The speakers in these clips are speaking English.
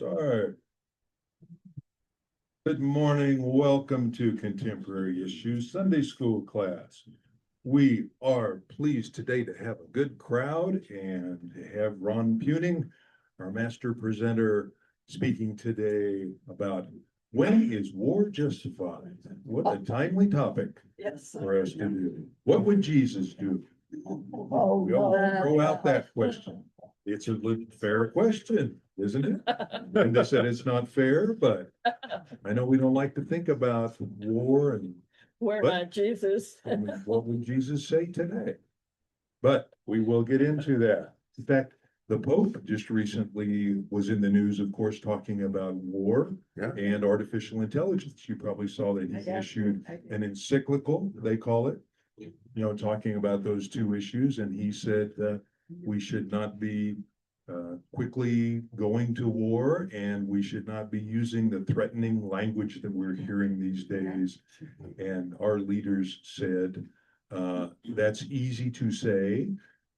Start. Good morning. Welcome to Contemporary Issues Sunday School class. We are pleased today to have a good crowd and to have Ron Puning, our master presenter, speaking today about when is war justified? What a timely topic Yes. for us to do. What would Jesus do? Oh, We all throw out that question. It's a fair question, isn't it? And they said it's not fair, but I know we don't like to think about war and We're But- not Jesus. what would Jesus say today? But we will get into that. In fact, the Pope just recently was in the news, of course, talking about war and artificial intelligence. You probably saw that he issued an encyclical, they call it, talking about those two issues. And he said we should not be quickly going to war, and we should not be using the threatening language that we're hearing these days. And our leaders said, that's easy to say,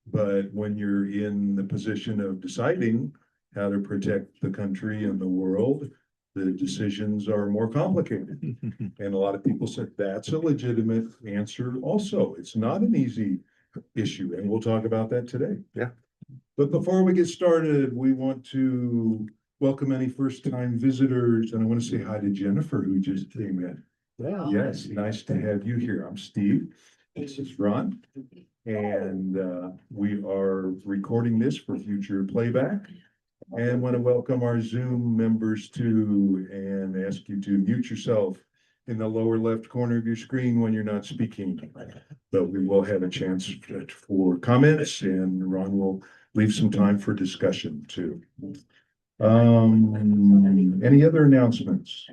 but when you're in the position of deciding how to protect the country and the world, the decisions are more complicated. And a lot of people said that's a legitimate answer also. It's not an easy issue, and we'll talk about that today. Yeah. But before we get started, we want to welcome any first-time visitors, and I want to say hi to Jennifer, who just came in. Yes, nice to have you here. I'm Steve. This is Ron. And we are recording this for future playback. And want to welcome our Zoom members too, and ask you to mute yourself in the lower left corner of your screen when you're not speaking. But we will have a chance for comments, and Ron will leave some time for discussion too. Any other announcements?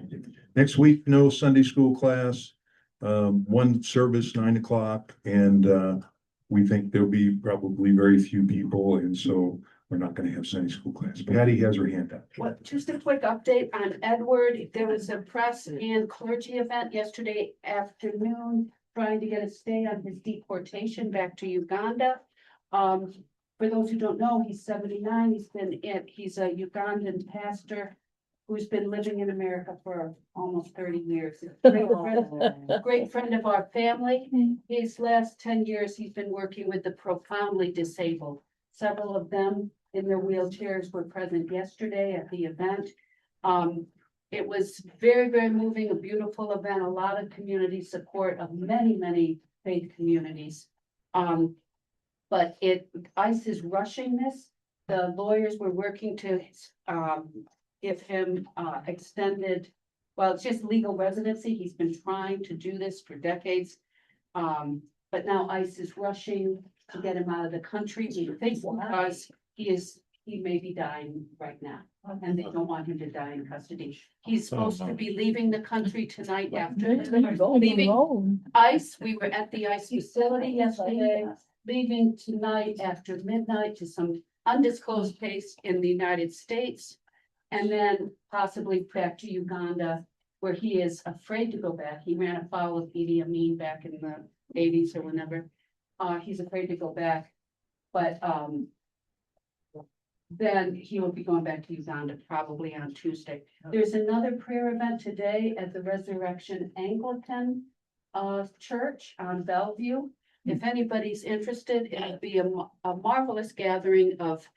Next week, no Sunday school class, one service, 9 o'clock, and we think there'll be probably very few people, and so we're not going to have Sunday school class. Patty has her hand up. Well, just a quick update on Edward. There was a press and clergy event yesterday afternoon trying to get a stay on his deportation back to Uganda. For those who don't know, he's 79. He's a Ugandan pastor who's been living in America for almost 30 years. A great friend of our family. His last 10 years, he's been working with the profoundly disabled. Several of them in their wheelchairs were present yesterday at the event. It was very, very moving, a beautiful event, a lot of community support of many, many faith communities. But ICE is rushing this. The lawyers were working to give him extended, well, it's just legal residency. He's been trying to do this for decades. But now ICE is rushing to get him out of the country. We think because he may be dying right now, and they don't want him to die in custody. He's supposed to be leaving the country tonight after leaving ICE. We were at the ICE facility yesterday, leaving tonight after midnight to some undisclosed place in the United States, and then possibly back to Uganda, where he is afraid to go back. He ran afoul of Idi Amin back in the 80s or whenever. He's afraid to go back, but then he will be going back to Uganda probably on Tuesday. There's another prayer event today at the Resurrection Anglican Church on Bellevue. If anybody's interested, it'll be a marvelous gathering of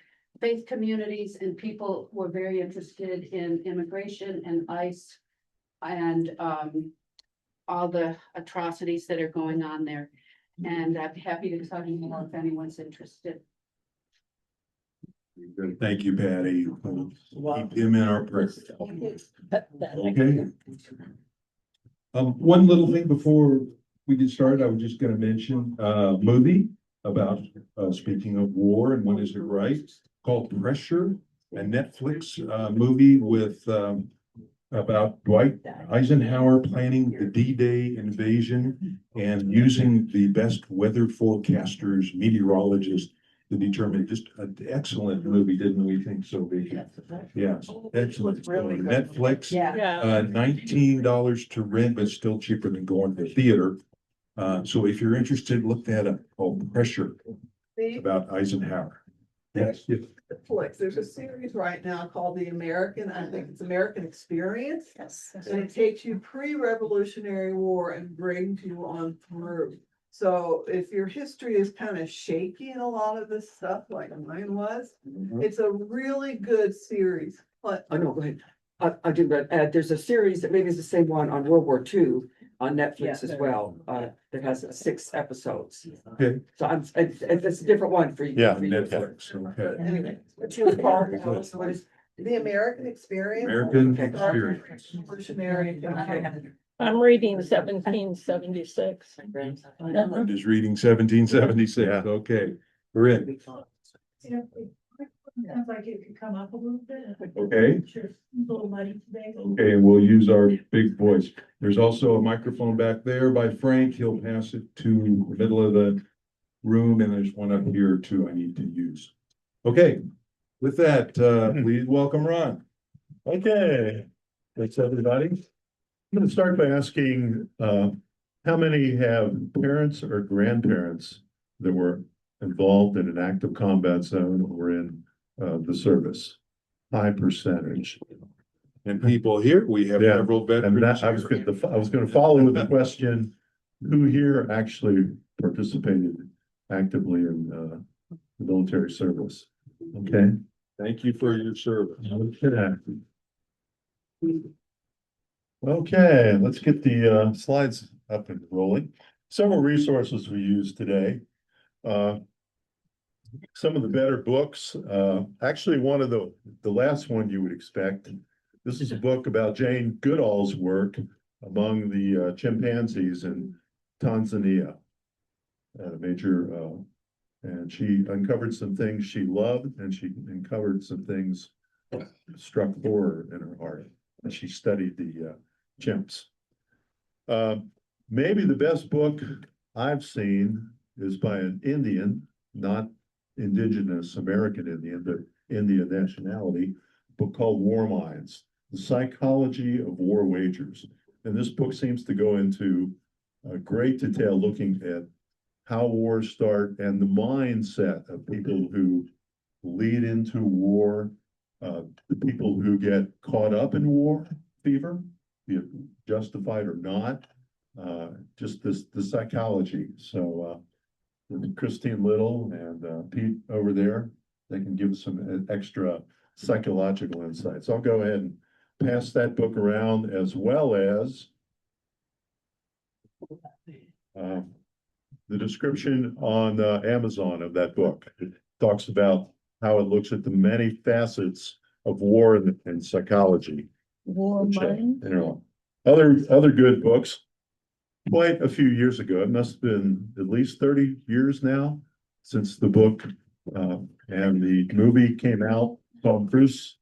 faith communities and people who are very interested in immigration and ICE and all the atrocities that are going on there. And I'm happy to tell you more if anyone's interested. Thank you, Patty. We'll keep him in our prayers. Okay. One little thing before we get started, I was just going to mention a movie about speaking of war and when is it right, called Pressure, a Netflix movie with about Dwight Eisenhower planning the D-Day invasion and using the best weather forecasters, meteorologists to determine. Just an excellent movie, didn't we think so, Vicky? Yeah, excellent. Really good. Netflix, Yeah. $19 to rent, but still cheaper than going to the theater. So if you're interested, look that up, called Pressure, about Eisenhower. Yes. Netflix, there's a series right now called I think it's American Experience. Yes. And it takes you pre-Revolutionary War and brings you on through. So if your history is kind of shaky in a lot of this stuff, like mine was, it's a really good series. But Oh, no, go ahead. I did add, there's a series that maybe is the same one on World War II on Netflix as well, that has 6 episodes. Okay. So it's a different one for you. Yeah, for you. Netflix, okay. anyway, What you call, what is, the American Experience. American Okay. Experience. Revolutionary. I'm reading 1776. I'm just reading 1776, okay, we're in, Sounds like it could come up a little bit. okay? Sure, a little muddy today. Okay, and we'll use our big voice. There's also a microphone back there by Frank. He'll pass it to the middle of the room, and there's one up here too I need to use. Okay, with that, please welcome Ron. Okay, thanks, everybody. I'm gonna start by asking, how many have parents or grandparents that were involved in an active combat zone or in the service? High percentage. And people here, we have Yeah, several And veterans. that, here. I was gonna follow with the question, who here actually participated actively in the military service? Okay. Thank you for your service. Okay. Okay, let's get the slides up and rolling. Several resources we use today. Some of the better books, actually one of the last one you would expect. This is a book about Jane Goodall's work among the chimpanzees in Tanzania. At a major, and she uncovered some things she loved, and she uncovered some things that struck horror in her heart as she studied the chimps. Maybe the best book I've seen is by an Indian, not indigenous American Indian, but Indian nationality, a book called War Minds, The Psychology of War Wagers. And this book seems to go into great detail looking at how wars start and the mindset of people who lead into war, the people who get caught up in war fever, be it justified or not, just the psychology. So Christine Little and Pete over there, they can give us some extra psychological insights. I'll go ahead and pass that book around, as well as the description on Amazon of that book. It talks about how it looks at the many facets of war and psychology. War Which, Mind. you know, other good books. Quite a few years ago, it must have been at least 30 years now since the book and the movie came out. Tom Cruise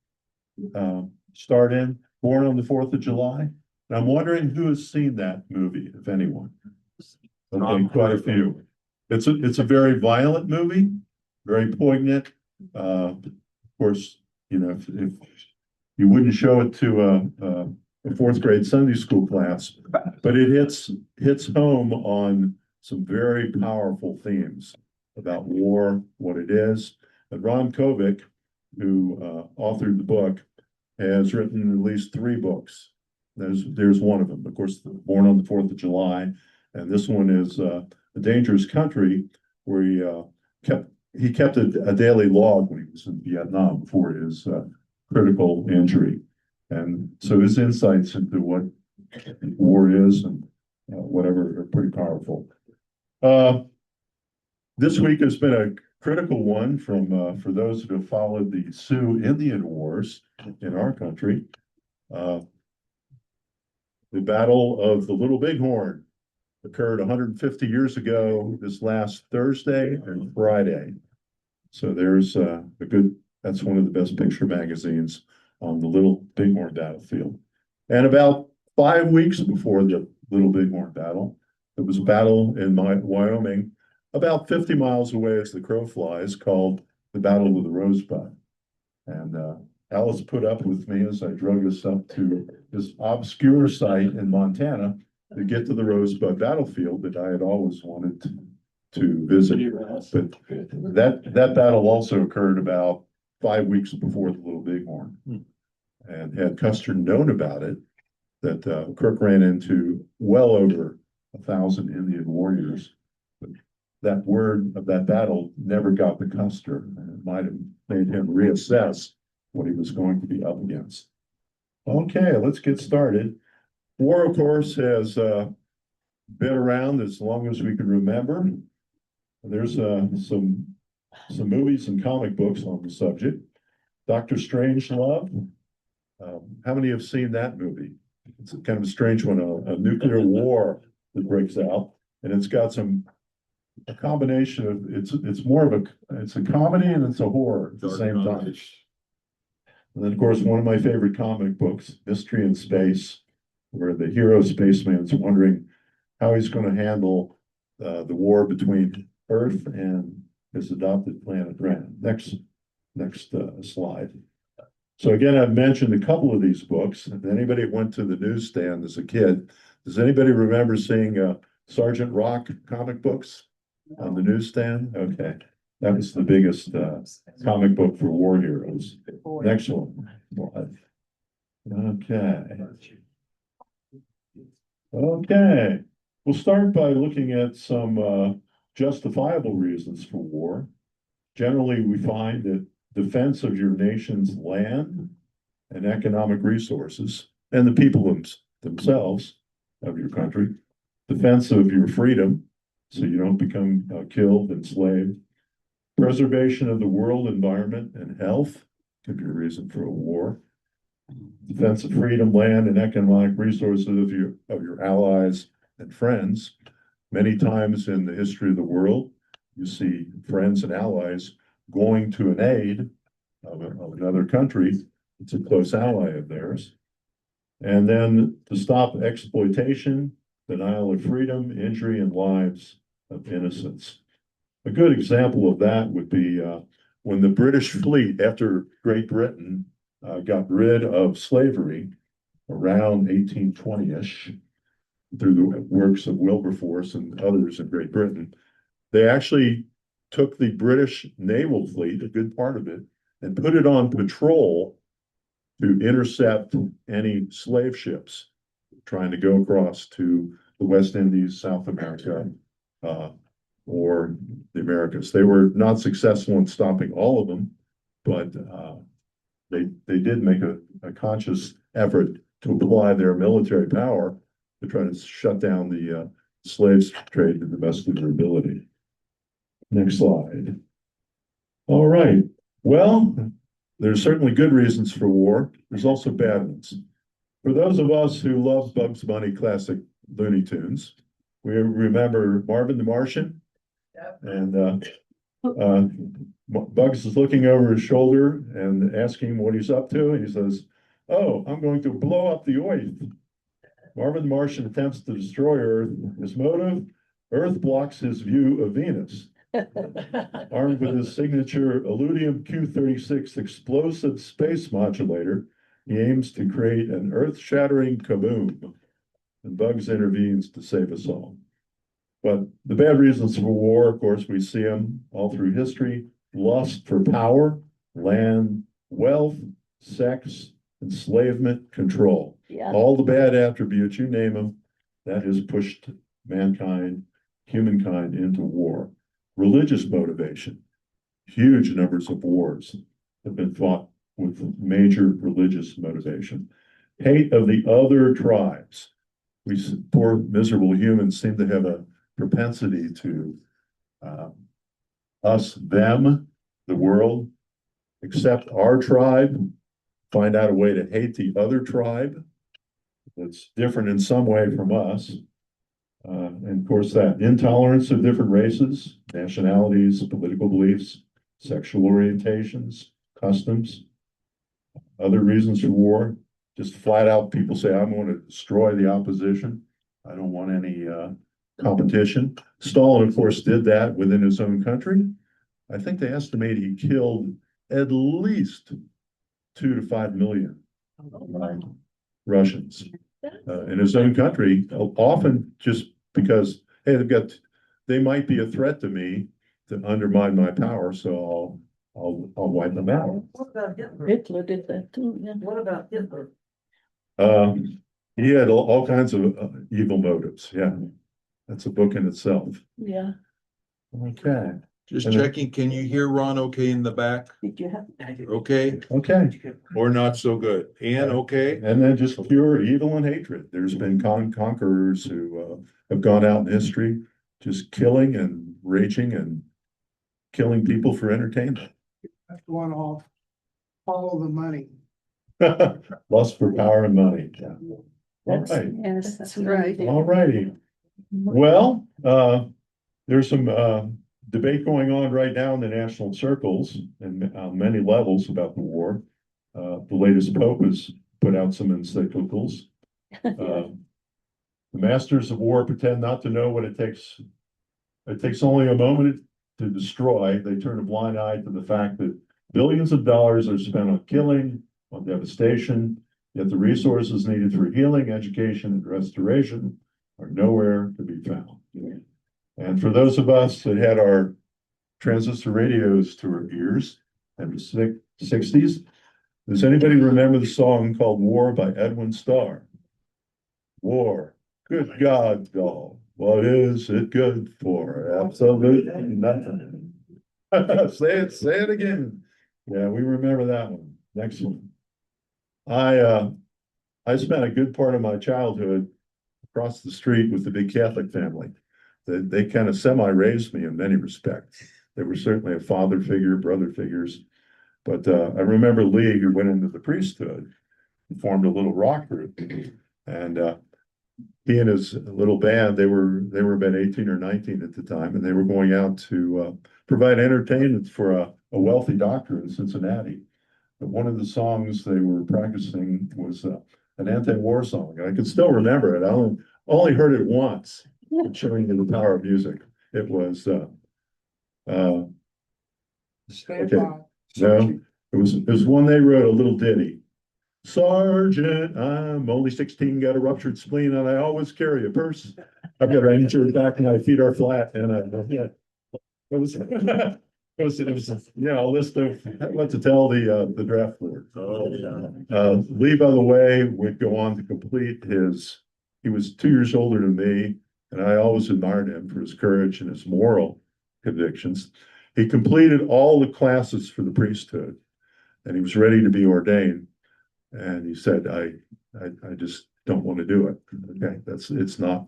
starred in, Born on the 4th of July. And I'm wondering who has seen that movie, if anyone. Okay, quite a few. It's a very violent movie, very poignant. Of course, you know, if you wouldn't show it to a 4th grade Sunday school class, but it hits home on some very powerful themes about war, what it is. And Ron Kovic, who authored the book, has written at least 3 books. There's one of them, of course, Born on the 4th of July, and this one is A Dangerous Country, where he kept a daily log when he was in Vietnam before his critical injury. And so his insights into what war is and whatever are pretty powerful. This week has been a critical one for those who have followed the Sioux Indian Wars in our country. The Battle of the Little Bighorn occurred 150 years ago this last Thursday and Friday. So there's that's one of the best picture magazines on the Little Bighorn battlefield. And about 5 weeks before the Little Bighorn battle, there was a battle in Wyoming, about 50 miles away as the crow flies, called the Battle of the Rosebud. And Alice put up with me as I drug us up to this obscure site in Montana to get to the Rosebud battlefield that I had always wanted to visit. But that battle also occurred about 5 weeks before the Little Bighorn. And had Custer known about it, that Kirk ran into well over 1,000 Indian warriors. But that word of that battle never got to Custer, and it might have made him reassess what he was going to be up against. Okay, let's get started. War, of course, has been around as long as we can remember. There's some movies and comic books on the subject. Dr. Strangelove. How many have seen that movie? It's kind of a strange one, a nuclear war that breaks out, and it's got a combination of it's more of it's a comedy and it's a horror at the same time. And then, of course, one of my favorite comic books, Mystery in Space, where the hero spaceman's wondering how he's going to handle the war between Earth and his adopted planet Ren. Next slide. So again, I've mentioned a couple of these books. If anybody went to the newsstand as a kid, does anybody remember seeing Sergeant Rock comic books on the newsstand? Okay, that was the biggest comic book for war heroes. Next one. Okay, we'll start by looking at some justifiable reasons for war. Generally, we find that defense of your nation's land and economic resources and the people themselves of your country, defense of your freedom so you don't become killed, enslaved, preservation of the world environment and health could be a reason for a war, defense of freedom, land, and economic resources of your allies and friends. Many times in the history of the world, you see friends and allies going to an aid of another country. It's a close ally of theirs. And then to stop exploitation, denial of freedom, injury, and lives of innocents. A good example of that would be when the British fleet, after Great Britain got rid of slavery around 1820-ish, through the works of Wilberforce and others in Great Britain, they actually took the British naval fleet, a good part of it, and put it on patrol to intercept any slave ships trying to go across to the West Indies, South America, or the Americas. They were not successful in stopping all of them, but they did make a conscious effort to apply their military power to try to shut down the slaves trade to the best of their ability. Next slide. All right. Well, there's certainly good reasons for war. There's also bad ones. For those of us who love Bugs Bunny classic Looney Tunes, we remember Marvin the Martian. Yep. And Bugs is looking over his shoulder and asking what he's up to. And he says, "Oh, I'm going to blow up the Earth." Marvin the Martian attempts to destroy Earth. His motive: Earth blocks his view of Venus. Armed with his signature Illudium Q-36 explosive space modulator, he aims to create an earth-shattering kaboom. And Bugs intervenes to save us all. But the bad reasons for war, of course, we see them all through history: lust for power, land, wealth, sex, enslavement, control. Yeah. All the bad attributes, you name them, that has pushed humankind into war. Religious motivation. Huge numbers of wars have been fought with major religious motivation. Hate of the other tribes. We poor miserable humans seem to have a propensity to us, them, the world, accept our tribe, find out a way to hate the other tribe that's different in some way from us. And of course, that intolerance of different races, nationalities, political beliefs, sexual orientations, customs. Other reasons for war, just flat out people say, I'm going to destroy the opposition. I don't want any competition. Stalin, of course, did that within his own country. I think they estimate he killed at least 2 to 5 million Russians in his own country, often just because, hey, they might be a threat to me to undermine my power, so I'll wipe them out. What about Hitler? Hitler did that too, yeah. What about Hitler? He had all kinds of evil motives, yeah. That's a book in itself. Yeah. Okay, Just And- checking, can you hear Ron okay in the back? Did you have? Okay, okay. or not so good? Ann, okay? And then just pure evil and hatred. There's been conquerors who have gone out in history, just killing and raging and killing people for entertainment. That's one off. Follow the money. Lust for power and money. Yeah. All That's, right, yes, That's right. all righty. Well, there's some debate going on right now in the national circles and on many levels about the war. The latest pope has put out some encyclicals. The masters of war pretend not to know what it takes. It takes only a moment to destroy. They turn a blind eye to the fact that billions of dollars are spent on killing, on devastation, yet the resources needed for healing, education, and restoration are nowhere to be found. And for those of us that had our transistor radios to our ears in the 60s, does anybody remember the song called War by Edwin Starr? War, good God, doll, what is it good for? Absolutely nothing. Say it again. Yeah, we remember that one. Next one. I spent a good part of my childhood across the street with the big Catholic family. They kind of semi-raised me in many respects. They were certainly a father figure, brother figures. But I remember Lee, who went into the priesthood, formed a little rock group. And he and his little band, they were about 18 or 19 at the time, and they were going out to provide entertainment for a wealthy doctor in Cincinnati. But one of the songs they were practicing was an anti-war song, and I can still remember it. I only heard it once, showing you the power of music. It was Stand Okay. by. no, it was one they wrote, a little ditty. Sergeant, I'm only 16, got a ruptured spleen, and I always carry a purse. I've got an injured back, and my feet are flat, and yeah, it was a list of what to tell the draft board. Lee, by the way, would go on to complete he was 2 years older than me, and I always admired him for his courage and his moral convictions. He completed all the classes for the priesthood, and he was ready to be ordained. And he said, I just don't want to do it. Okay, it's not,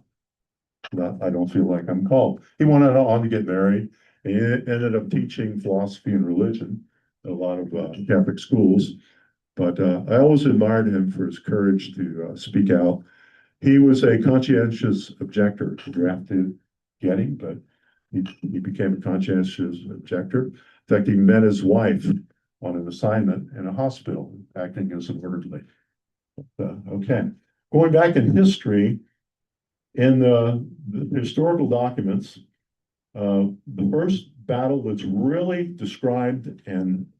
I don't feel like I'm called. He went on to get married. He ended up teaching philosophy and religion at a lot of Catholic schools. But I always admired him for his courage to speak out. He was a conscientious objector to drafted Getty, but he became a conscientious objector. In fact, he met his wife on an assignment in a hospital, acting as an orderly. Okay, going back in history, in the historical documents, the first battle that's really described in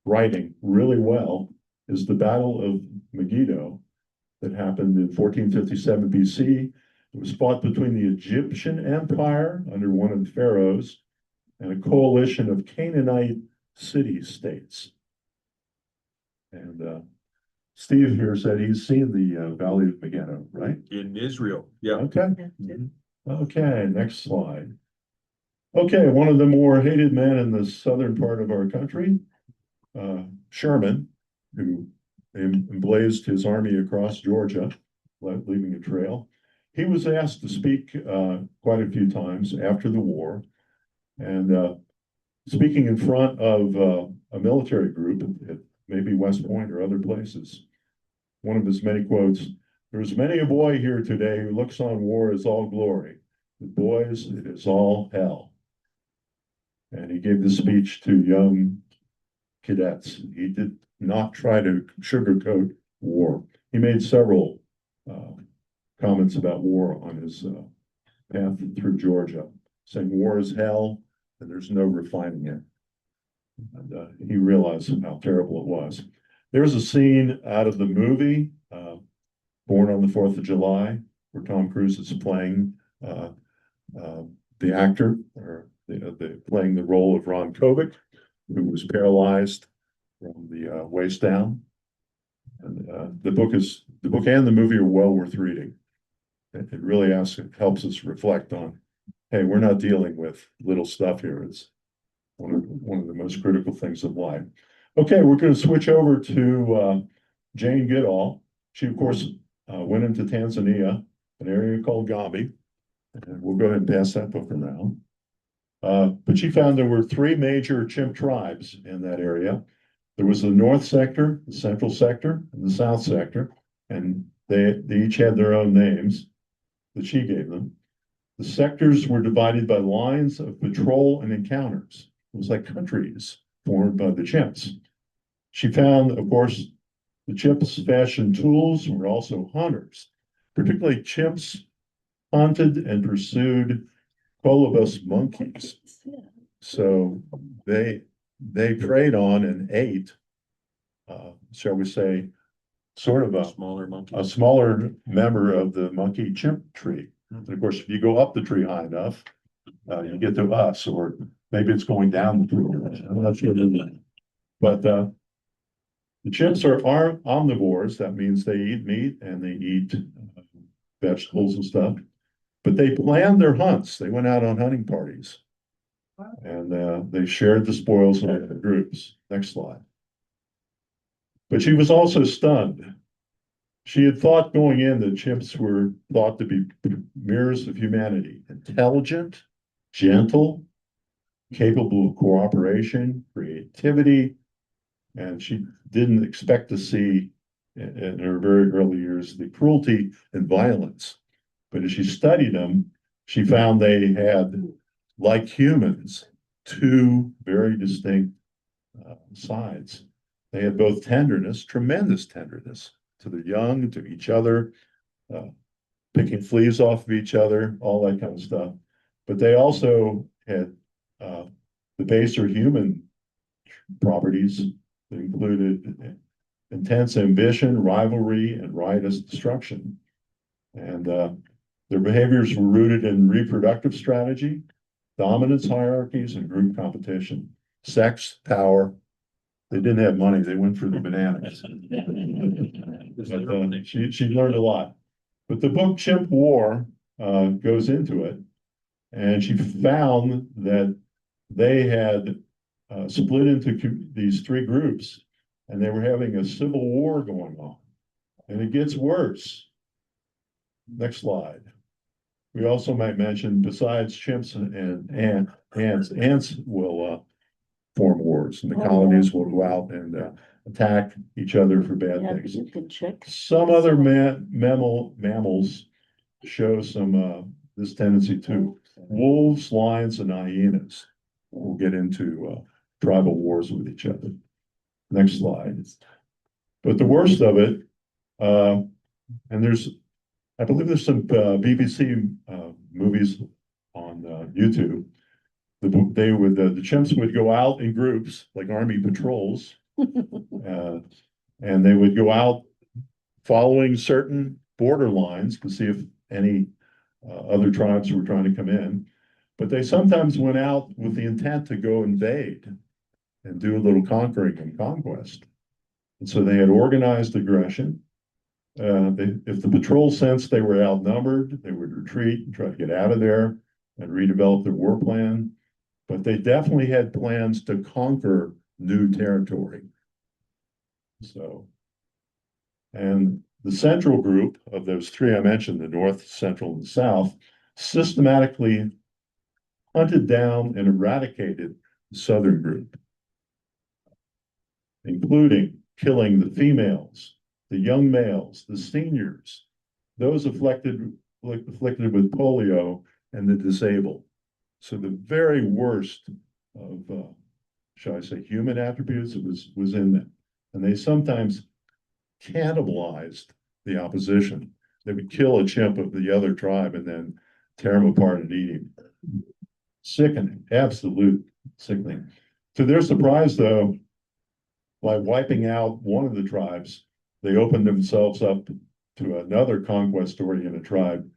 writing really well is the Battle of Megiddo that happened in 1457 BC. It was fought between the Egyptian Empire under one of the pharaohs and a coalition of Canaanite city-states. And Steve here said he's seen the Valley of Megiddo, right? In Israel, yeah. Okay. Okay, next slide. Okay, one of the more hated men in the southern part of our country, Sherman, who emblazed his army across Georgia, leaving a trail. He was asked to speak quite a few times after the war, and speaking in front of a military group at maybe West Point or other places. One of his many quotes, "There's many a boy here today who looks on war as all glory. But boys, it is all hell." And he gave the speech to young cadets. He did not try to sugarcoat war. He made several comments about war on his path through Georgia, saying war is hell and there's no refining it. And he realized how terrible it was. There's a scene out of the movie Born on the 4th of July, where Tom Cruise is playing the actor, or playing the role of Ron Kovic, who was paralyzed from the waist down. And the book and the movie are well worth reading. It really helps us reflect on, hey, we're not dealing with little stuff here. It's one of the most critical things of life. Okay, we're going to switch over to Jane Goodall. She, of course, went into Tanzania, an area called Gabi. And we'll go ahead and pass that book around. But she found there were 3 major chimp tribes in that area. There was the North Sector, the Central Sector, and the South Sector. And they each had their own names that she gave them. The sectors were divided by lines of patrol and encounters. It was like countries formed by the chimps. She found, of course, the chimps fashioned tools were also hunters. Particularly chimps hunted and pursued colobus monkeys. So they preyed on and ate, shall we say, sort of a smaller member of the monkey chimp tree. And of course, if you go up the tree high enough, you get to us, or maybe it's going down the tree. I'm not sure. But the chimps are omnivores. That means they eat meat and they eat vegetables and stuff. But they planned their hunts. They went out on hunting parties. And they shared the spoils in other groups. Next slide. But she was also stunned. She had thought going in that chimps were thought to be mirrors of humanity, intelligent, gentle, capable of cooperation, creativity, and she didn't expect to see in her very early years the cruelty and violence. But as she studied them, she found they had, like humans, 2 very distinct sides. They had both tenderness, tremendous tenderness to the young, to each other, picking fleas off of each other, all that kind of stuff. But they also had the baser human properties that included intense ambition, rivalry, and riotous destruction. And their behaviors were rooted in reproductive strategy, dominance hierarchies, and group competition, sex, power. They didn't have money. They went for the bananas. But, she learned a lot. But the book Chimp War goes into it. And she found that they had split into these 3 groups, and they were having a civil war going on. And it gets worse. Next slide. We also might mention, besides chimps and ants will form wars, and the colonies will go out and attack each other for bad things. You can check. Some other mammals show some this tendency too. Wolves, lions, and hyenas will get into tribal wars with each other. Next slide. But the worst of it, and I believe there's some BBC movies on YouTube. The chimps would go out in groups like army patrols, and they would go out following certain border lines to see if any other tribes were trying to come in. But they sometimes went out with the intent to go invade and do a little conquering and conquest. And so they had organized aggression. If the patrol sensed they were outnumbered, they would retreat and try to get out of there and redevelop their war plan. But they definitely had plans to conquer new territory. So, and the central group of those 3 I mentioned, the North, Central, and South, systematically hunted down and eradicated the Southern group, including killing the females, the young males, the seniors, those afflicted with polio, and the disabled. So the very worst of, shall I say, human attributes was in them. And they sometimes cannibalized the opposition. They would kill a chimp of the other tribe and then tear him apart and eat him. Sickening, absolute sickening. To their surprise, though, by wiping out one of the tribes, they opened themselves up to another conquest-oriented tribe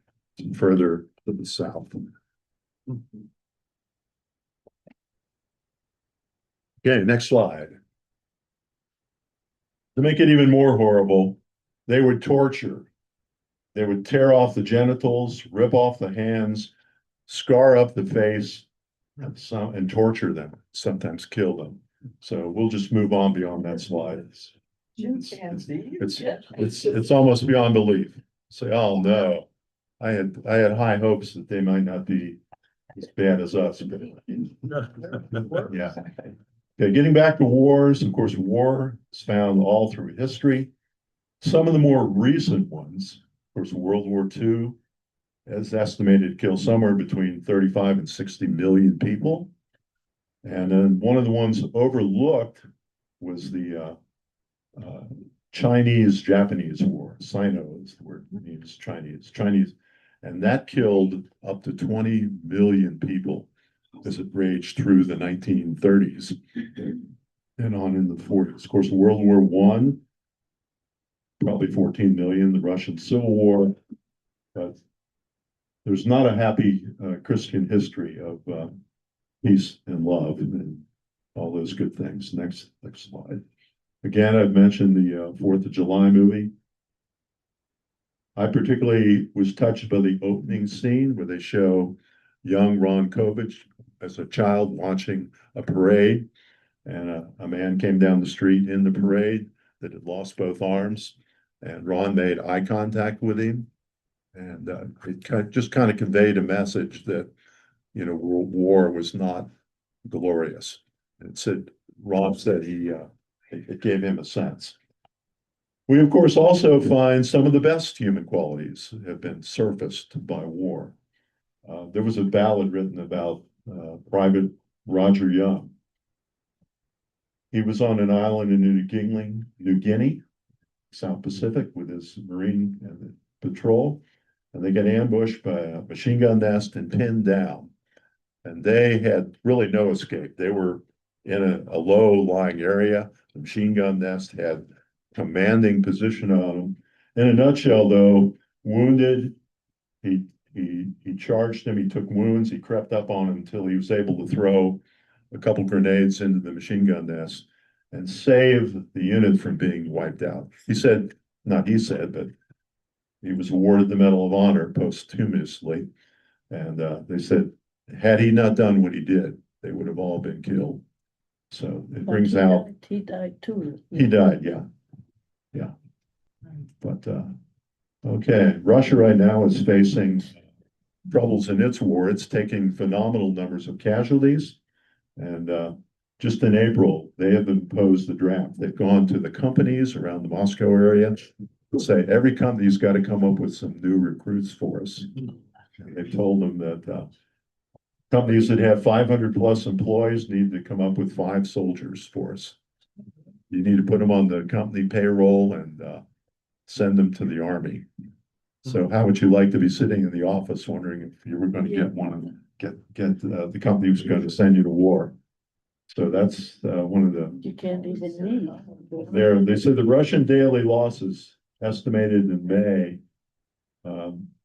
further to the south. Okay, next slide. To make it even more horrible, they would torture. They would tear off the genitals, rip off the hands, scar up the face, and torture them, sometimes kill them. So we'll just move on beyond that slide. It's almost beyond belief. Say, oh no, I had high hopes that they might not be as bad as us, but yeah. Okay, getting back to wars, of course, war is found all through history. Some of the more recent ones, of course, World War II is estimated to kill somewhere between 35 and 60 million people. And then one of the ones overlooked was the Chinese-Japanese War. Sino is the word, means Chinese. And that killed up to 20 million people as it raged through the 1930s and on in the 40s. Of course, World War I, probably 14 million, the Russian Civil War. But there's not a happy Christian history of peace and love and all those good things. Next slide. Again, I've mentioned the 4th of July movie. I particularly was touched by the opening scene where they show young Ron Kovic as a child watching a parade, and a man came down the street in the parade that had lost both arms, and Ron made eye contact with him, and it just kind of conveyed a message that, you know, world war was not glorious. It said, Ron said it gave him a sense. We, of course, also find some of the best human qualities have been surfaced by war. There was a ballad written about Private Roger Young. He was on an island in New Guinea, South Pacific, with his Marine patrol, and they got ambushed by a machine gun nest and pinned down. And they had really no escape. They were in a low-lying area. The machine gun nest had commanding position on them. In a nutshell, though, wounded, he charged him, he took wounds, he crept up on him until he was able to throw a couple grenades into the machine gun nest and save the unit from being wiped out. He said, not he said, but he was awarded the Medal of Honor posthumously. And they said, had he not done what he did, they would have all been killed. So it brings out. He died too. He died, yeah. Yeah. But okay, Russia right now is facing troubles in its war. It's taking phenomenal numbers of casualties. And just in April, they have imposed the draft. They've gone to the companies around the Moscow area to say every company's got to come up with some new recruits for us. And they've told them that companies that have 500 plus employees need to come up with 5 soldiers for us. You need to put them on the company payroll and send them to the army. So how would you like to be sitting in the office wondering if you were going to get one of them, get the company was going to send you to war? So that's one of the. You can't even read. They said the Russian daily losses estimated in May.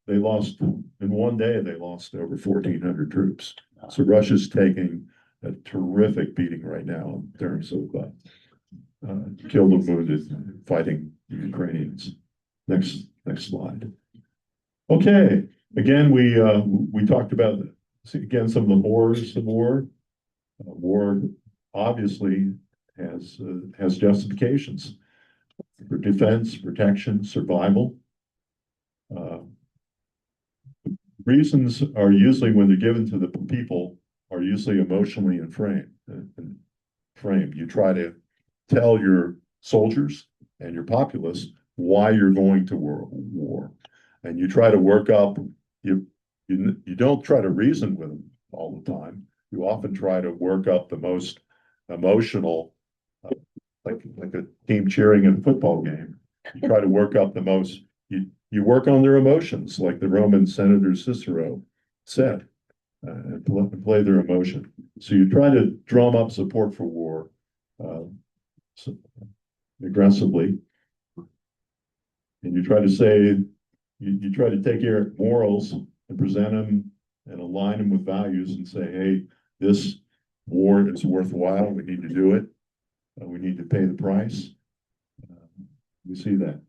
They lost in one day. They lost over 1,400 troops. So Russia's taking a terrific beating right now in terms of killed and wounded fighting the Ukrainians. Next slide. Okay, again, we talked about again some of the horrors of war. War obviously has justifications for defense, protection, survival. Reasons are usually, when they're given to the people, are usually emotionally inflamed. You try to tell your soldiers and your populace why you're going to war, and you try to work up. You don't try to reason with them all the time. You often try to work up the most emotional, like a team cheering in a football game. You try to work up the most. You work on their emotions, like the Roman Senator Cicero said, and play their emotion. So you try to drum up support for war aggressively, and you try to say, you try to take your morals and present them and align them with values and say, hey, this war is worthwhile, we need to do it. We need to pay the price. We see that.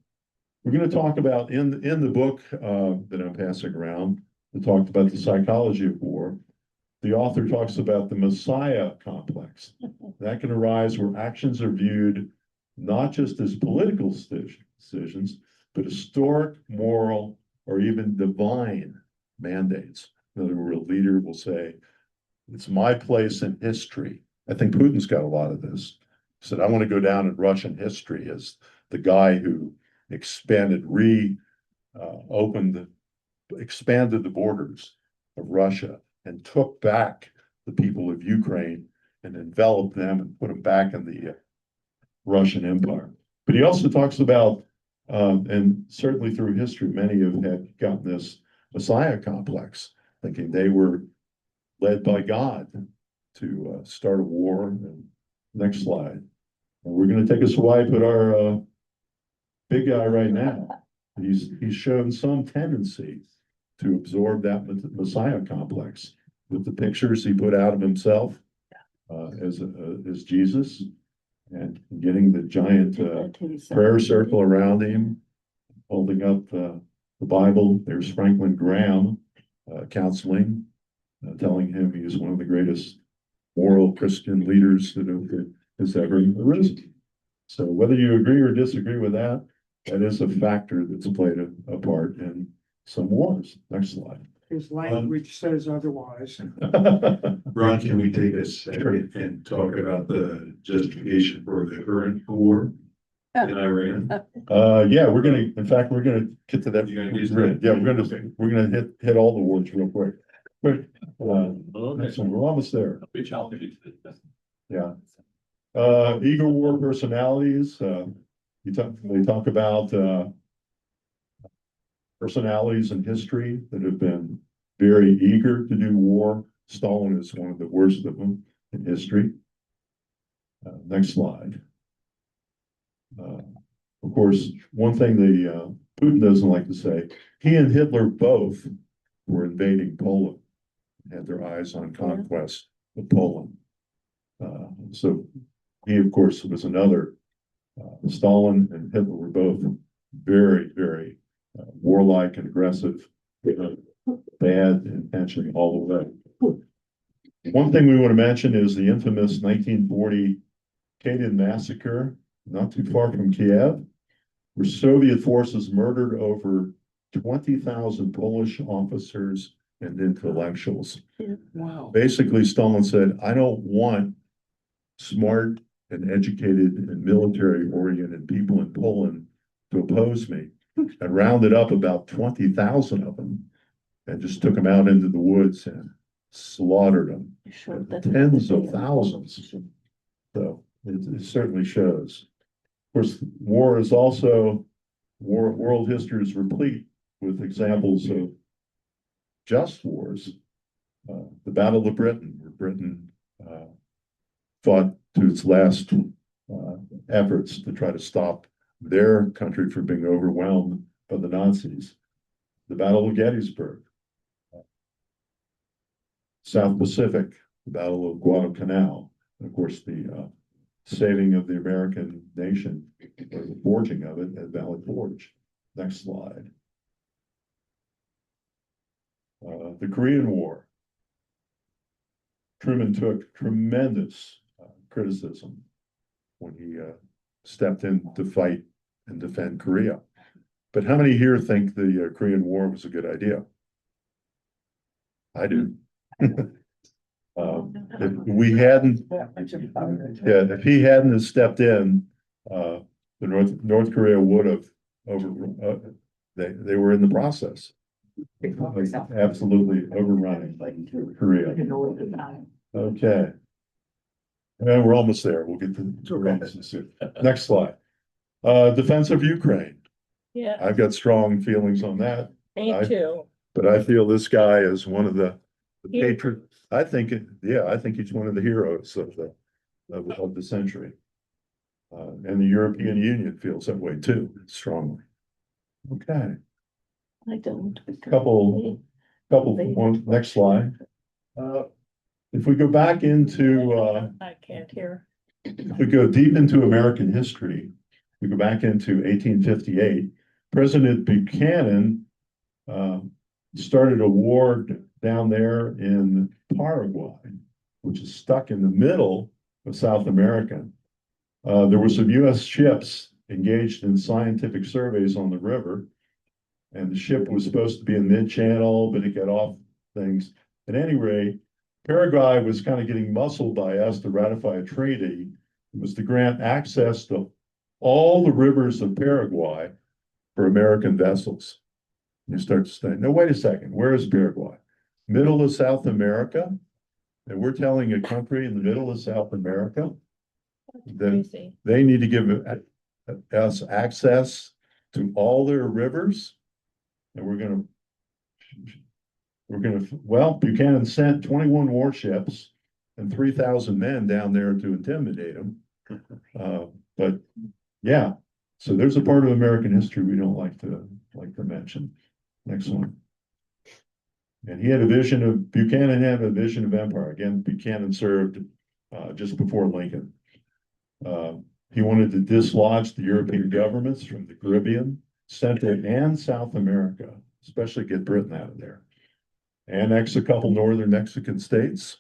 We're gonna talk about in the book that I'm passing around, it talked about the psychology of war. The author talks about the Messiah complex. That can arise where actions are viewed not just as political decisions, but historic, moral, or even divine mandates. In other words, a leader will say, it's my place in history. I think Putin's got a lot of this. He said, I want to go down in Russian history as the guy who expanded the borders of Russia and took back the people of Ukraine and enveloped them and put them back in the Russian Empire. But he also talks about, and certainly through history, many have had gotten this Messiah complex, thinking they were led by God to start a war. And next slide. And we're going to take a swipe at our big guy right now. He's shown some tendency to absorb that Messiah complex with the pictures he put out of himself as Jesus, and getting the giant prayer circle around him, holding up the Bible. There's Franklin Graham counseling, telling him he is one of the greatest moral Christian leaders that has ever arisen. So whether you agree or disagree with that, that is a factor that's played a part in some wars. Next slide. His language says otherwise. Ron, can we take a second and talk about the justification for the current war in Iran? Yeah, we're gonna get to that. You're gonna do that? Yeah, we're gonna hit all the wars real quick. Quick, next one, we're almost there. Yeah. Eager war personalities, they talk about personalities in history that have been very eager to do war. Stalin is one of the worst of them in history. Next slide. Of course, one thing Putin doesn't like to say, he and Hitler both were invading Poland, had their eyes on conquest of Poland. So he, of course, was another. Stalin and Hitler were both very, very warlike and aggressive, bad intention all the way. One thing we want to mention is the infamous 1940 Katyn massacre, not too far from Kiev, where Soviet forces murdered over 20,000 Polish officers and intellectuals. Wow. Basically, Stalin said, I don't want smart and educated and military-oriented people in Poland to oppose me, and rounded up about 20,000 of them and just took them out into the woods and slaughtered them. Tens of thousands. So it certainly shows. Of course, war is also, world history is replete with examples of just wars. The Battle of Britain, where Britain fought to its last efforts to try to stop their country from being overwhelmed by the Nazis. The Battle of Gettysburg, South Pacific, the Battle of Guadalcanal, and of course the saving of the American nation, or the forging of it at Valley Forge. Next slide. The Korean War. Truman took tremendous criticism when he stepped in to fight and defend Korea. But how many here think the Korean War was a good idea? I do. If we hadn't, if he hadn't have stepped in, the North Korea would have they were in the process of absolutely overrunning Korea. Okay. And we're almost there. We'll get to soon. Next slide. Defense of Ukraine. Yeah, I've got strong feelings on that, me too. but I feel this guy is one of the Yeah. patriot. I think he's one of the heroes of the century. And the European Union feels that way too, strongly. Okay. I don't. Couple couple, one, next slide. If we go back into, I can't hear. if we go deep into American history, we go back into 1858, President Buchanan started a war down there in Paraguay, which is stuck in the middle of South America. There were some US ships engaged in scientific surveys on the river, and the ship was supposed to be in mid-channel, but it got off things. At any rate, Paraguay was kind of getting muscled by us to ratify a treaty. It was to grant access to all the rivers of Paraguay for American vessels. You start to say, no, wait a second, where is Paraguay? Middle of South America? And we're telling a country in the middle of South America that Crazy. they need to give us access to all their rivers. And well, Buchanan sent 21 warships and 3,000 men down there to intimidate them. But yeah, so there's a part of American history we don't like to mention. Next one. And Buchanan had a vision of empire. Again, Buchanan served just before Lincoln. He wanted to dislodge the European governments from the Caribbean, Central and South America, especially get Britain out of there. Annex a couple northern Mexican states.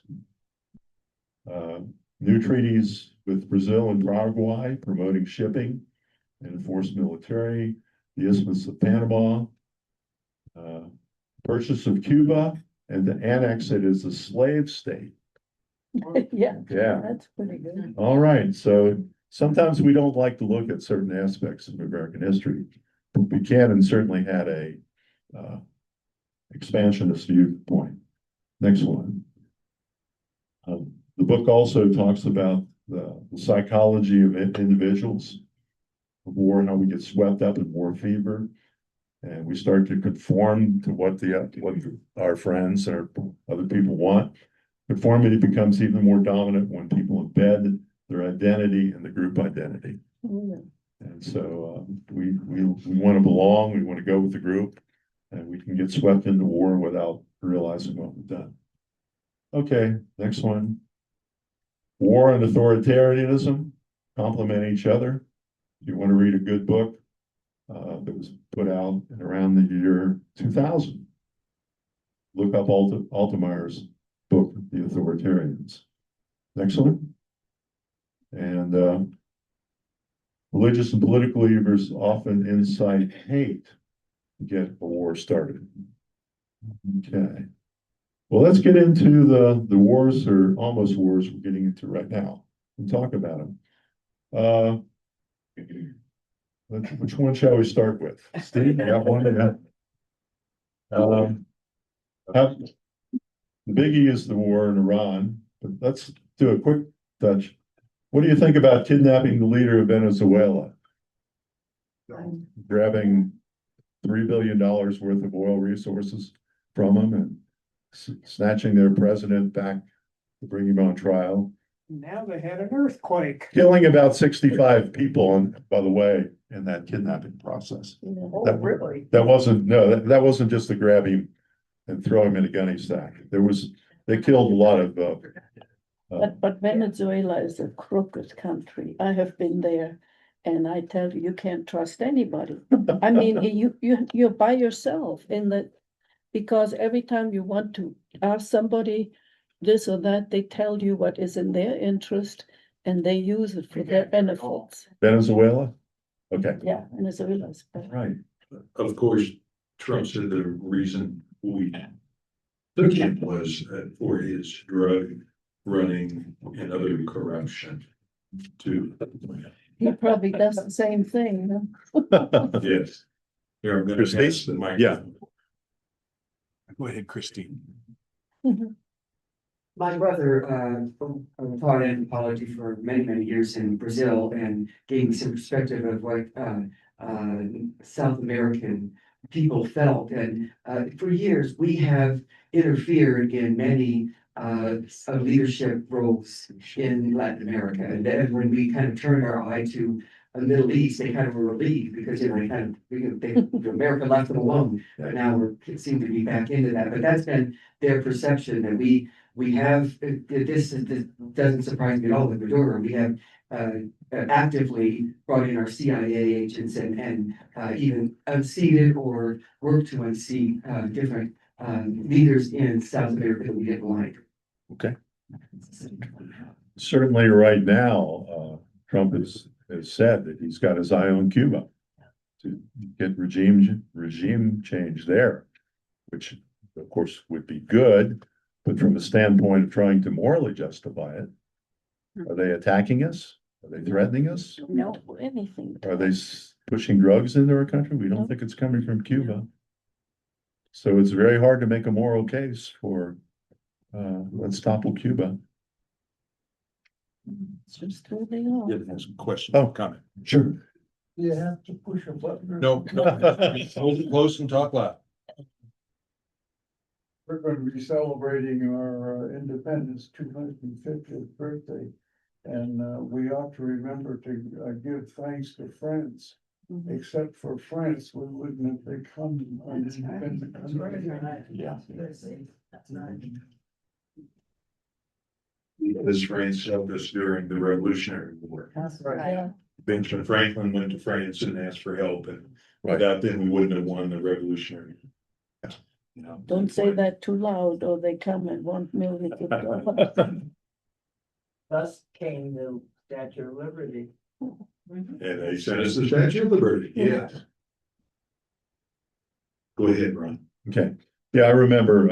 New treaties with Brazil and Paraguay, promoting shipping and enforced military, the Isthmus of Panama, purchase of Cuba, and to annex it as a slave state. Yeah, Yeah. that's pretty good. All right, so sometimes we don't like to look at certain aspects of American history. But Buchanan certainly had a expansionist viewpoint. Next one. The book also talks about the psychology of individuals, of war, how we get swept up in war fever, and we start to conform to what our friends and our other people want. Conformity becomes even more dominant when people embed their identity in the group identity. Mm. And so we want to belong, we want to go with the group, and we can get swept into war without realizing what we've done. Okay, next one. War and authoritarianism complement each other. If you want to read a good book that was put out around the year 2000, look up Altemeyer's book, The Authoritarians. Next one. And religious and political leaders often incite hate to get a war started. Okay. Well, let's get into the wars, or almost wars, we're getting into right now and talk about them. Which one shall we start with? Steve, you got one? Yeah. The biggie is the war in Iran, but let's do a quick touch. What do you think about kidnapping the leader of Venezuela? Grabbing $3 billion worth of oil resources from them and snatching their president back to bring him on trial. Now they had an earthquake. Killing about 65 people, by the way, in that kidnapping process. Yeah. Oh, That- really? That wasn't just to grab him and throw him in a gunny sack. They killed a lot of, But Venezuela is a crooked country. I have been there, and I tell you, you can't trust anybody. I mean, you're by yourself because every time you want to ask somebody this or that, they tell you what is in their interest, and they use it for their benefits. Venezuela? Okay, Yeah, Venezuela is bad. right. Of course, Trump said the reason we took him was for his drug running and other corruption too. He probably does the same thing. Huh? Yes. Here, I'm gonna Christine? pass the mic. Yeah. Go ahead, Christine. My brother taught anthropology for many, many years in Brazil and gave me some perspective of what South American people felt. And for years, we have interfered in many leadership roles in Latin America. And then when we kind of turned our eye to the Middle East, they kind of were relieved because, they kind of, America left them alone. But now we're, seem to be back into that, but that's been their perception that we have, this doesn't surprise me at all with Maduro. We have, actively brought in our CIA agents and even unseated or worked to unseat, different, leaders in South America that we didn't like. Okay. Certainly right now, Trump has said that he's got his eye on Cuba to get regime change there, which of course would be good, but from the standpoint of trying to morally justify it, are they attacking us? Are they threatening us? No, anything. Are they pushing drugs into our country? We No. don't think it's coming from Cuba. So it's very hard to make a moral case for, let's topple Cuba. It's just who they are. Yeah, has a question, Oh. comment. Sure. You have to push a button. No, hold it close and talk loud. We're going to be celebrating our independence 250th birthday. And we ought to remember to give thanks to France. Mhm. Except for France, we wouldn't have become an That's right. independent That's right. country. Yeah. That's nice. This France helped us during the Revolutionary War. That's right. Yeah, Benjamin Franklin went to France and asked for help, and Right. without them, we wouldn't have won the Revolutionary. You know, don't say that too loud or they come and want millions of dollars. Thus came the Statue of Liberty. And they sent us the Statue of Liberty, yes. Go ahead, Ron. Okay, yeah, I remember,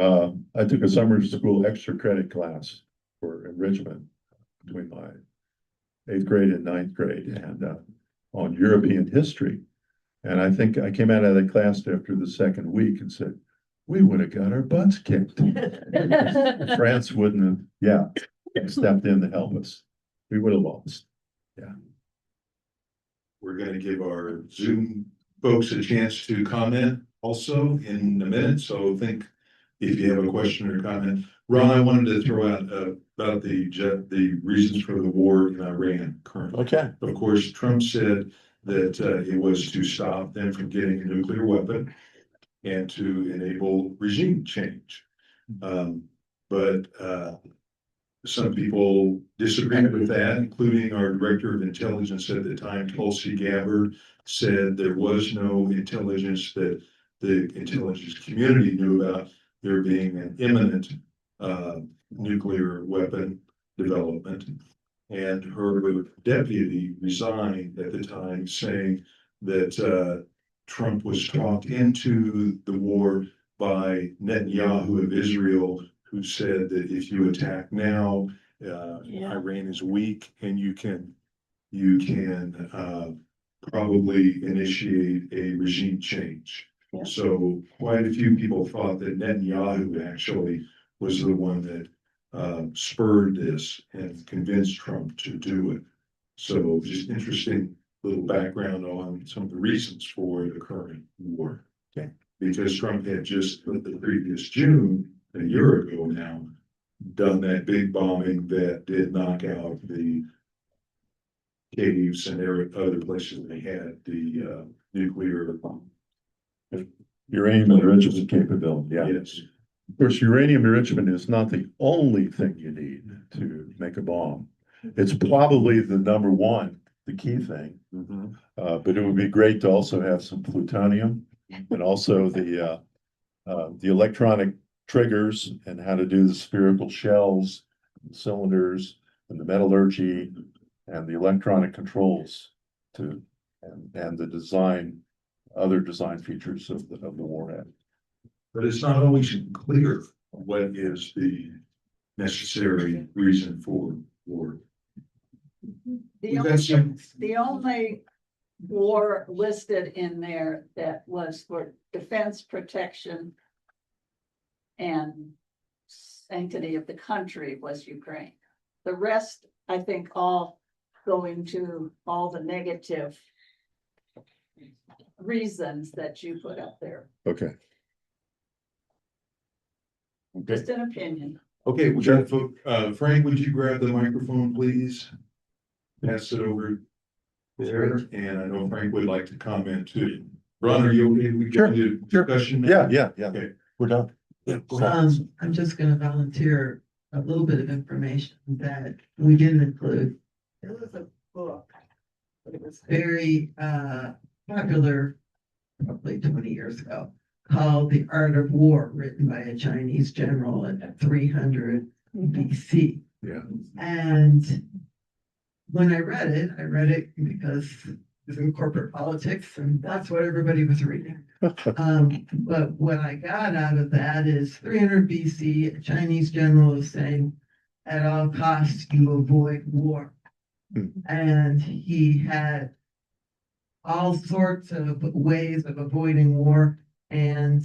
I took a summer school extra credit class for enrichment between my 8th grade and 9th grade and, on European history. And I think I came out of that class after the second week and said, we would have got our butts kicked. France wouldn't have, stepped in to help us. We would have lost. We're gonna give our Zoom folks a chance to comment also in a minute, so think if you have a question or comment. Ron, I wanted to throw out about the reasons for the war in Iran currently. Okay. Of course, Trump said that it was to stop them from getting a nuclear weapon and to enable regime change. But some people disagreed with that, including our director of intelligence at the time, Tulsi Gabbard, said there was no intelligence that the intelligence community knew about there being an imminent nuclear weapon development. And her deputy resigned at the time, saying that Trump was talked into the war by Netanyahu of Israel, who said that if you attack now, Iran is weak and you can probably initiate a regime change. Yeah. So quite a few people thought that Netanyahu actually was the one that spurred this and convinced Trump to do it. So just interesting little background on some of the reasons for the current war. Okay. Because Trump had just the previous June, a year ago now, done that big bombing that did knock out the caves and other places they had the nuclear bomb. Uranium enrichment capability, yeah. Yes. Of course, uranium enrichment is not the only thing you need to make a bomb. It's probably the number one, the key thing. But it would be great to also have some plutonium and also the electronic triggers and how to do the spherical shells, cylinders, and the metallurgy and the electronic controls to and the design, other design features of the warhead. But it's not always clear what is the necessary reason for war. We've got some- The only war listed in there that was for defense, protection, and sanctity of the country was Ukraine. The rest, I think, all go into all the negative reasons that you put up there. Okay. Just an opinion. Okay, we got, Frank, would you grab the microphone, please? Pass it over. there, and I know Frank would like to comment too. Ron, are you okay? We Sure, can do sure. discussion. now? Yeah, Okay. we're done. I'm just gonna volunteer a little bit of information that we didn't include. There was a book. But it was Very popular, probably 20 years ago, called The Art of War, written by a Chinese general in 300 BC. Yeah. And when I read it because it's in corporate politics and that's what everybody was reading. But what I got out of that is 300 BC, a Chinese general is saying, at all costs, you avoid war. And he had all sorts of ways of avoiding war and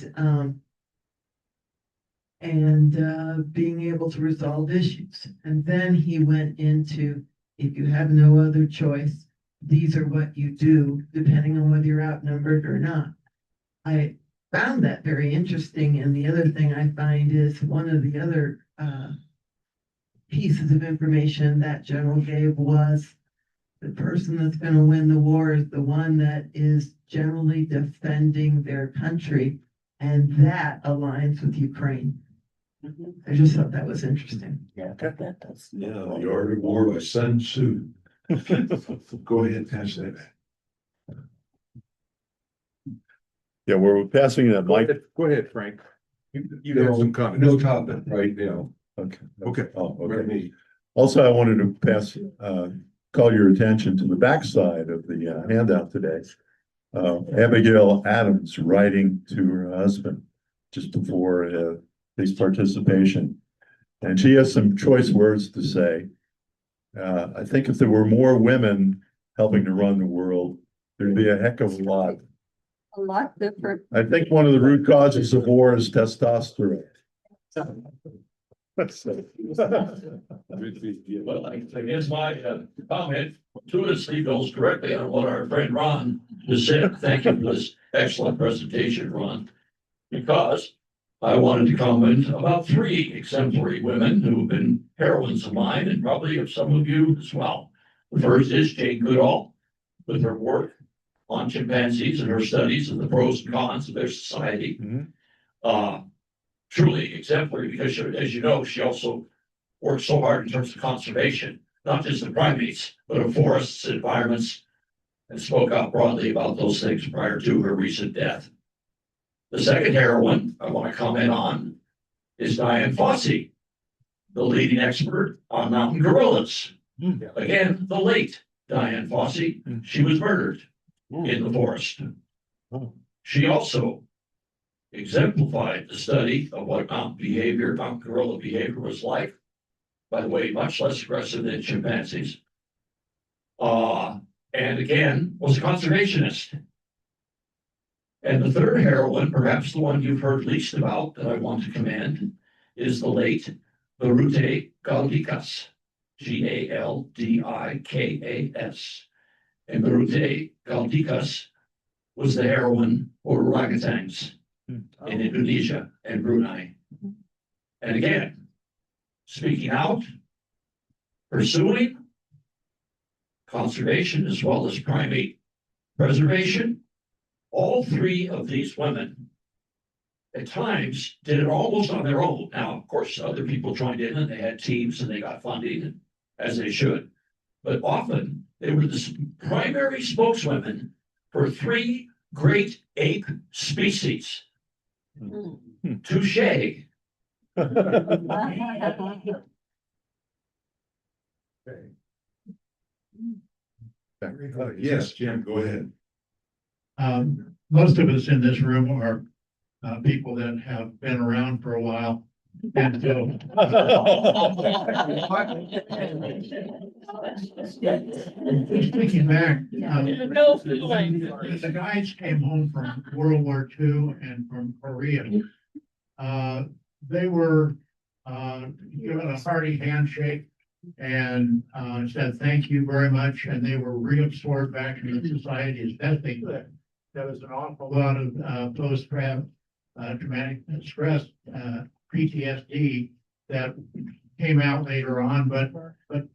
being able to resolve issues. And then he went into, if you have no other choice, these are what you do, depending on whether you're outnumbered or not. I found that very interesting. And the other thing I find is one of the other pieces of information that general gave was the person that's going to win the war is the one that is generally defending their country. And that aligns with Ukraine. I just thought that was interesting. Yeah, that does. Yeah, The Art of War by Sun Tzu. Go ahead, pass that back. Yeah, we're passing that mic. Go ahead, Frank. You have some comments. No comment right now. Okay. Okay. Oh, Let okay. me- Also, I wanted to call your attention to the backside of the handout today. Abigail Adams writing to her husband just before his participation. And she has some choice words to say. I think if there were more women helping to run the world, there'd be a heck of a lot. A lot different. I think one of the root causes of war is testosterone. Well, I guess my comment intuitively goes directly on what our friend Ron just said. Thank you for this excellent presentation, Ron. Because I wanted to comment about 3 exemplary women who have been heroines of mine and probably of some of you as well. The first is Jane Goodall with her work on chimpanzees and her studies of the pros and cons of their society. Truly exemplary because, as you know, she also worked so hard in terms of conservation, not just of primates, but of forests, environments, and spoke out broadly about those things prior to her recent death. The second heroine I want to comment on is Dian Fossey, the leading expert on mountain gorillas. Again, the late Dian Fossey, she was murdered in the forest. She also exemplified the study of what mountain gorilla behavior was like. By the way, much less aggressive than chimpanzees. And again, was a conservationist. And the third heroine, perhaps the one you've heard least about that I want to commend, is the late Birute Galdikas, Galdikas. And Birute Galdikas was the heroine for orangutans in Indonesia and Brunei. And again, speaking out, pursuing conservation as well as primate preservation. All 3 of these women at times did it almost on their own. Now, of course, other people joined in and they had teams and they got funding, as they should. But often they were the primary spokeswomen for 3 great ape species. Touche. Yes, Jim, go ahead. Most of us in this room are people that have been around for a while. And so thinking back, the guys came home from World War II and from Korea. They were given a hearty handshake and said thank you very much, and they were reabsorbed back into society as best they could. There was an awful lot of post-traumatic stress, PTSD, that came out later on, but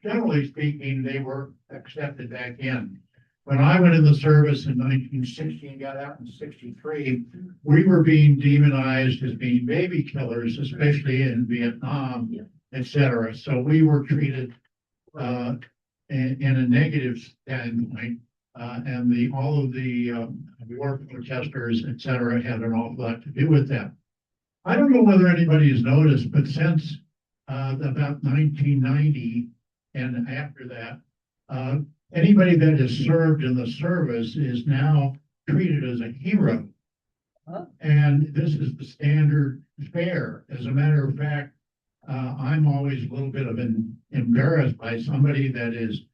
generally speaking, they were accepted back in. when I went in the service in 1960 and got out in 63, we were being demonized as being baby killers, especially in Vietnam, et cetera. So we were treated in a negative standpoint. And all of the war protesters, et cetera, had an awful lot to do with that. I don't know whether anybody has noticed, but since about 1990 and after that, anybody that has served in the service is now treated as a hero. And this is the standard fare. As a matter of fact, I'm always a little bit of embarrassed by somebody that is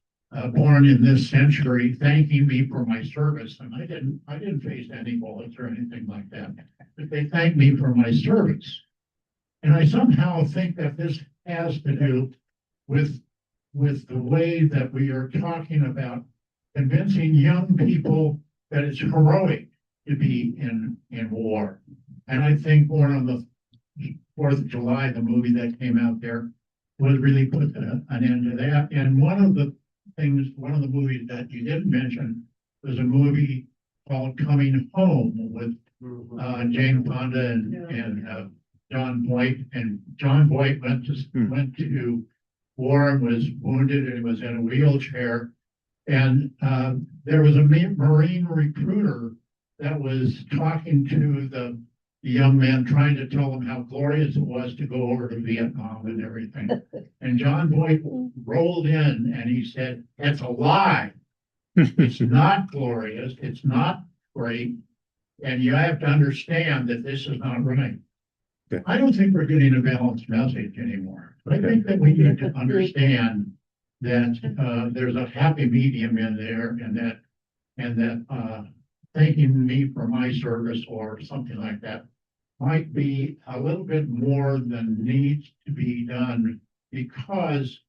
born in this century thanking me for my service. And I didn't face any bullets or anything like that, but they thanked me for my service. And I somehow think that this has to do with the way that we are talking about convincing young people that it's heroic to be in war. And I think Born on the 4th of July, the movie that came out there, would really put an end to that. And one of the movies that you didn't mention was a movie called Coming Home with Jane Fonda and John Boyd. And John Boyd went to war and was wounded and was in a wheelchair. And there was a Marine recruiter that was talking to the young man, trying to tell him how glorious it was to go over to Vietnam and everything. And John Boyd rolled in and he said, "That's a lie. It's not glorious. It's not great. And you have to understand that this is not right." Okay. I don't think we're getting a balanced message anymore. I think that we need to understand that there's a happy medium in there, and that thanking me for my service or something like that might be a little bit more than needs to be done, because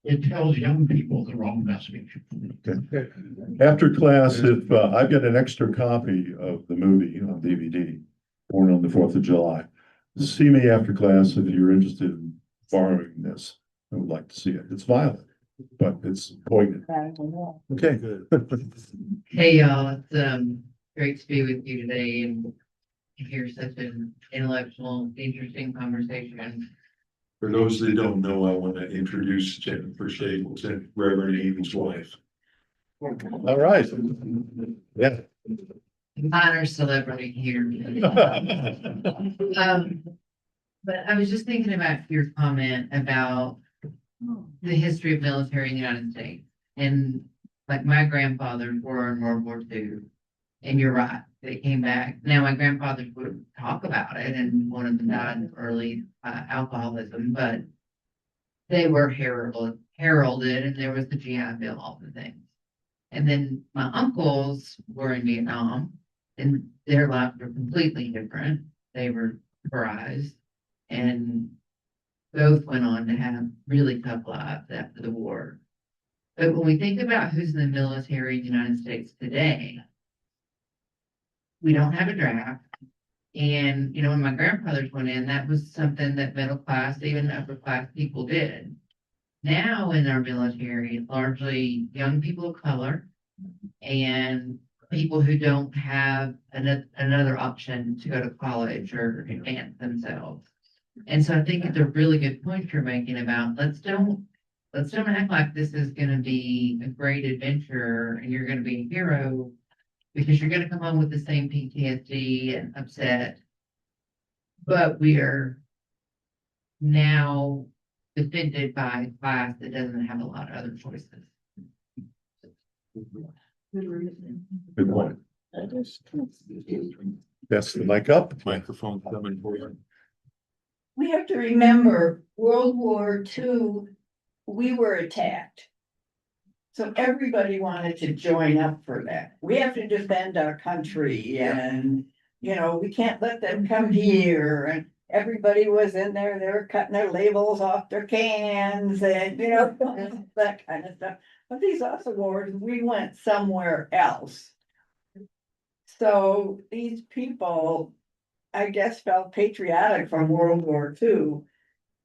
it tells young people the wrong message. Okay. After class, if I've got an extra copy of the movie on DVD, Born on the 4th of July, see me after class if you're interested in borrowing this. I would like to see it. It's violent, but it's poignant. Okay, good. Hey, y'all, it's great to be with you today and hear such an intellectual, interesting conversation. For those that don't know, I want to introduce Jennifer Stapleton, Reverend Amy's wife. All right. Yeah. Minor celebrity here. But I was just thinking about your comment about the history of military in the United States. And like my grandfathers were in World War II. And you're right, they came back. Now, my grandfathers would talk about it, and one of them died of early alcoholism, but they were heralded, and there was the GI Bill, all the things. And then my uncles were in Vietnam, and their lives were completely different. They were prized, and both went on to have really tough lives after the war. But when we think about who's in the military in the United States today, we don't have a draft. And, when my grandfathers went in, that was something that middle class, even upper class people did. Now in our military, largely young people of color and people who don't have another option to go to college or advance themselves. And so I think it's a really good point you're making about let's don't act like this is going to be a great adventure and you're going to be a hero, because you're going to come home with the same PTSD and upset. But we are now defended by a class that doesn't have a lot of other choices. Good point. That's the mic up. Microphone coming forward. We have to remember, World War II, we were attacked. So everybody wanted to join up for that. We have to defend our country and, we can't let them come here. And everybody was in there, they were cutting their labels off their cans and, that kind of stuff. But these other wars, we went somewhere else. So these people, I guess, felt patriotic from World War II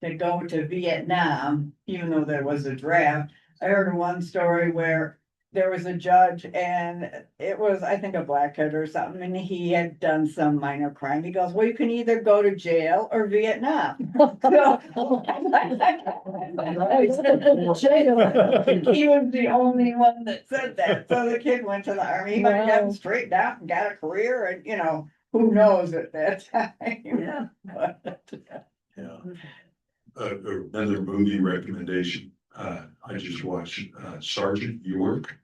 to go to Vietnam, even though there was a draft. I heard one story where there was a judge and it was, I think, a blackhead or something, and he had done some minor crime. He goes, well, you can either go to jail or Vietnam. He was the only one that said that. So the kid went to the army. He might have gotten straightened out and got a career and, you know, who knows at that time. Yeah. Yeah. Another movie recommendation, I just watched, Sergeant York.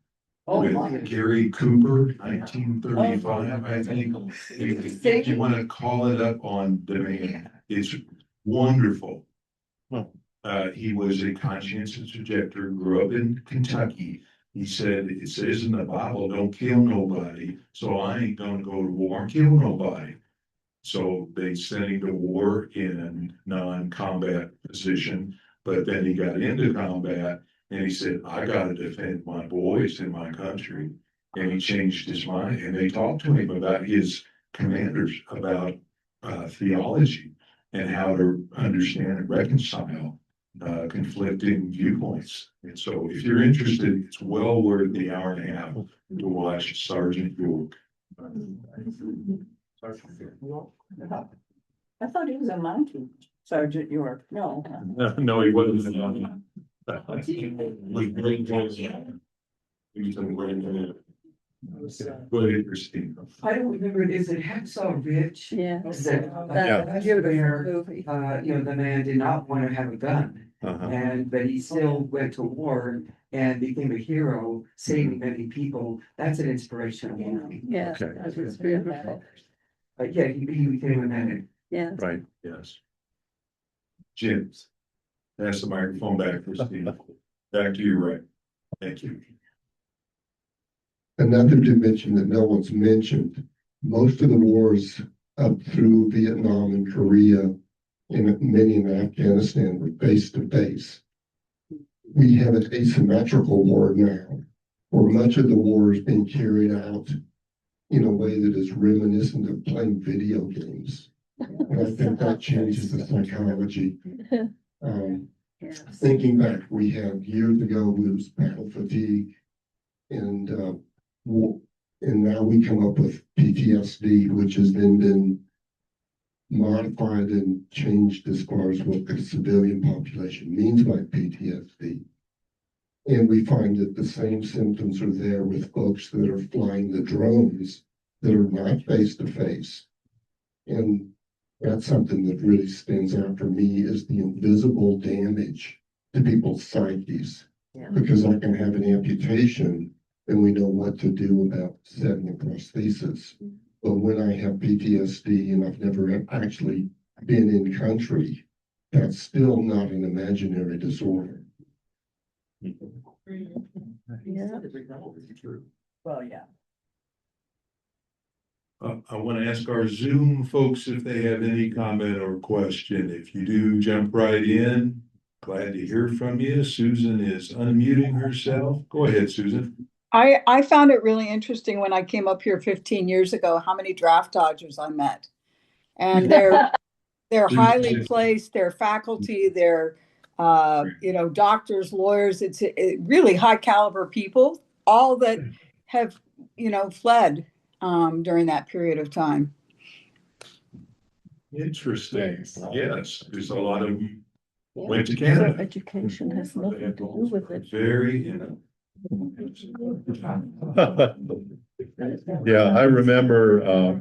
Oh, With my. Gary Cooper, 1935, I think. If you wanna call it up on demand, it's wonderful. He was a conscientious objector, grew up in Kentucky. He said, it says in the Bible, don't kill nobody, so I ain't gonna go to war and kill nobody. So they sent him to war in a non-combat position, but then he got into combat and he said, I gotta defend my boys in my country. And he changed his mind, and they talked to him about his commanders, about theology and how to understand and reconcile conflicting viewpoints. And so if you're interested, it's well worth the hour and a half to watch Sergeant York. I thought he was a mountain Sergeant York. No. No, he wasn't. But interesting. I don't remember, is it Hacksaw Ridge? Yeah. Is that, Yeah. that's where, Movie. you know, the man did not want to have a gun. And, but he still went to war and became a hero, saving many people. That's an inspirational movie. Yeah. Okay. that was beautiful. But yeah, he became a man. Yeah. Right. Yes. Jim, pass the microphone back for Steve. Back to you, Ray. Thank you. Another dimension that no one's mentioned, most of the wars up through Vietnam and Korea and many in Afghanistan were face to face. We have an asymmetrical war now, where much of the war is being carried out in a way that is reminiscent of playing video games. And I think that changes the psychology. Thinking back, we had years ago, we was battle fatigue, and now we come up with PTSD, which has then been modified and changed as far as what the civilian population means by PTSD. And we find that the same symptoms are there with folks that are flying the drones that are not face to face. And that's something that really stands out for me, is the invisible damage to people's psyches. Because I can have an amputation and we know what to do about setting a prosthesis. But when I have PTSD and I've never actually been in country, that's still not an imaginary disorder. Yeah. Well, yeah. I want to ask our Zoom folks if they have any comment or question. If you do, jump right in. Glad to hear from you. Susan is unmuting herself. Go ahead, Susan. I found it really interesting when I came up here 15 years ago, how many draft dodgers I met. And they're highly placed, they're faculty, they're doctors, lawyers, it's really high caliber people, all that have, fled during that period of time. Interesting. Yes, there's a lot of them went to So Canada. education has nothing to do with it. Very, Yeah, I remember,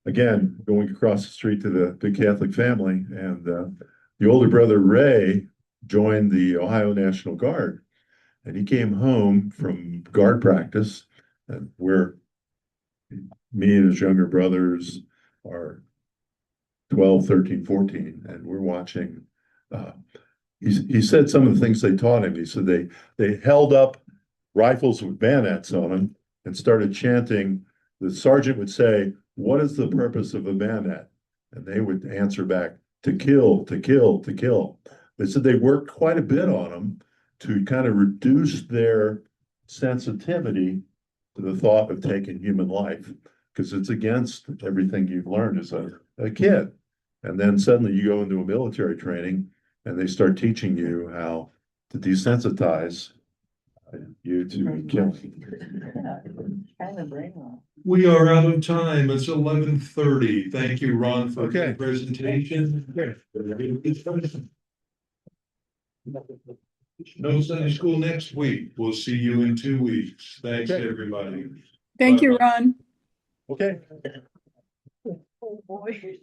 again, going across the street to the Catholic family, and the older brother Ray joined the Ohio National Guard. And he came home from guard practice, and me and his younger brothers are 12, 13, 14, and we're watching. He said some of the things they taught him. He said they held up rifles with bayonets on them and started chanting. The sergeant would say, "What is the purpose of a bayonet?" And they would answer back, "To kill, to kill, to kill." They said they worked quite a bit on them to kind of reduce their sensitivity to the thought of taking human life, because it's against everything you've learned as a kid. And then suddenly you go into a military training and they start teaching you how to desensitize You too, Kelly. Kind of brainwashed. We are out of time. It's 11:30. Thank you, Ron, for the Okay. presentation. No Sunday school next week. We'll see you in 2 weeks. Thanks, Okay. everybody. Thank you, Ron. Okay. Oh, boy.